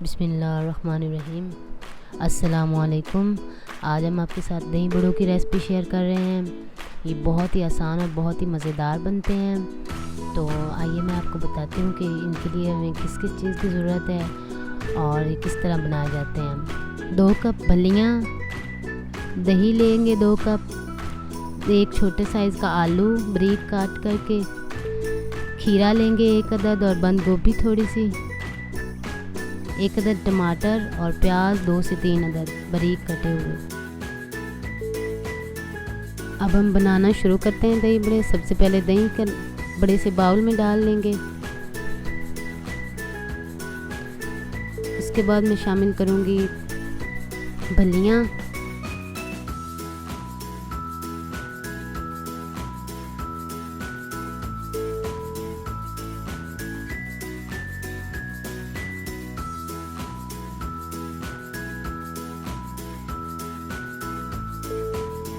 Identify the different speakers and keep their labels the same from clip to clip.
Speaker 1: बिस्मिल्लाहिर्रहमानिर्रहीम। अस्सलामुअलैकुम। आज हम आपके साथ दही बड़ों की रेसिपी शेयर कर रहे हैं। ये बहुत ही आसान और बहुत ही मज़ेदार बनते हैं। तो आइए मैं आपको बताती हूँ कि इनके लिए हमें किस किस चीज़ की ज़रूरत है और ये किस तरह बनाए जाते हैं। 2 कप फलियाँ, दही लेंगे 2 कप, एक छोटे साइज़ का आलू बारीक काट करके, खीरा लेंगे 1 अदद और बंद गोभी थोड़ी सी, 1 अदद टमाटर और प्याज 2 से 3 अदद बारीक कटे हुए। अब हम बनाना शुरू करते हैं दही बड़े। सबसे पहले दही का बड़े से बाउल में डाल लेंगे। उसके बाद मैं शामिल करूँगी फलियाँ,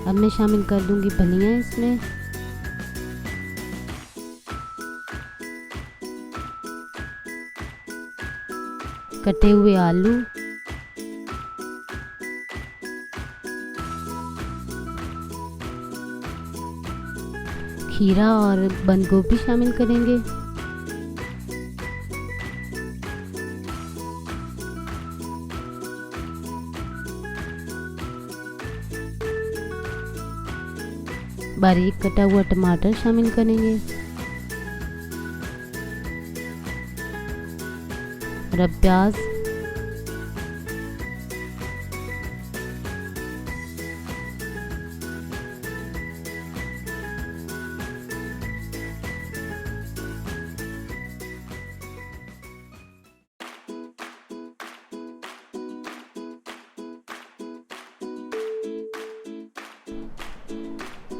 Speaker 1: अब मैं शामिल कर दूंगी फलियाँ इसमें। कटे हुए आलू, खीरा और बंद गोभी शामिल करेंगे। बारीक कटा हुआ टमाटर शामिल करेंगे और अब प्याज,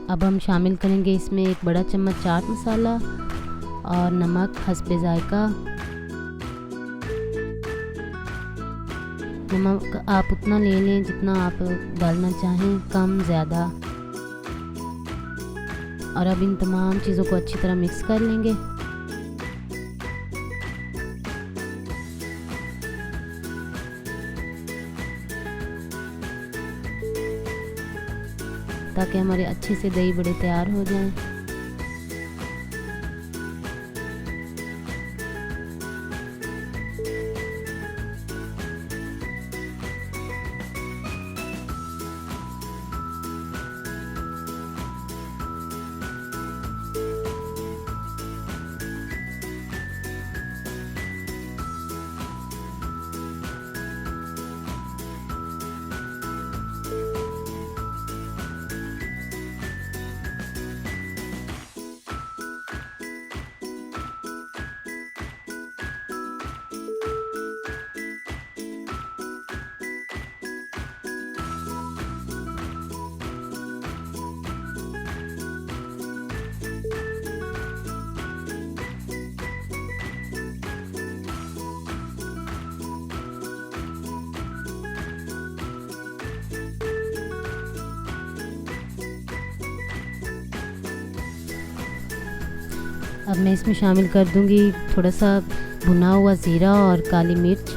Speaker 1: अब हम शामिल करेंगे इसमें 1 बड़ा चम्मच चाट मसाला और नमक हस्बे जायका। नमक आप उतना ले लें जितना आप डालना चाहें, कम ज़्यादा। और अब इन तमाम चीज़ों को अच्छी तरह मिक्स कर लेंगे। ताकि हमारे अच्छे से दही बड़े तैयार हो जाएं। अब मैं इसमें शामिल कर दूंगी थोड़ा सा भुना हुआ ज़ीरा और काली मिर्च।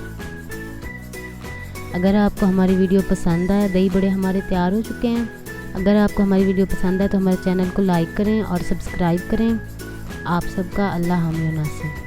Speaker 1: अगर आपको हमारी वीडियो पसंद आए, दही बड़े हमारे तैयार हो चुके हैं। अगर आपको हमारी वीडियो पसंद आए तो हमारे चैनल को लाइक करें और सब्सक्राइब करें। आप सबका अल्लाह हामी नासिर।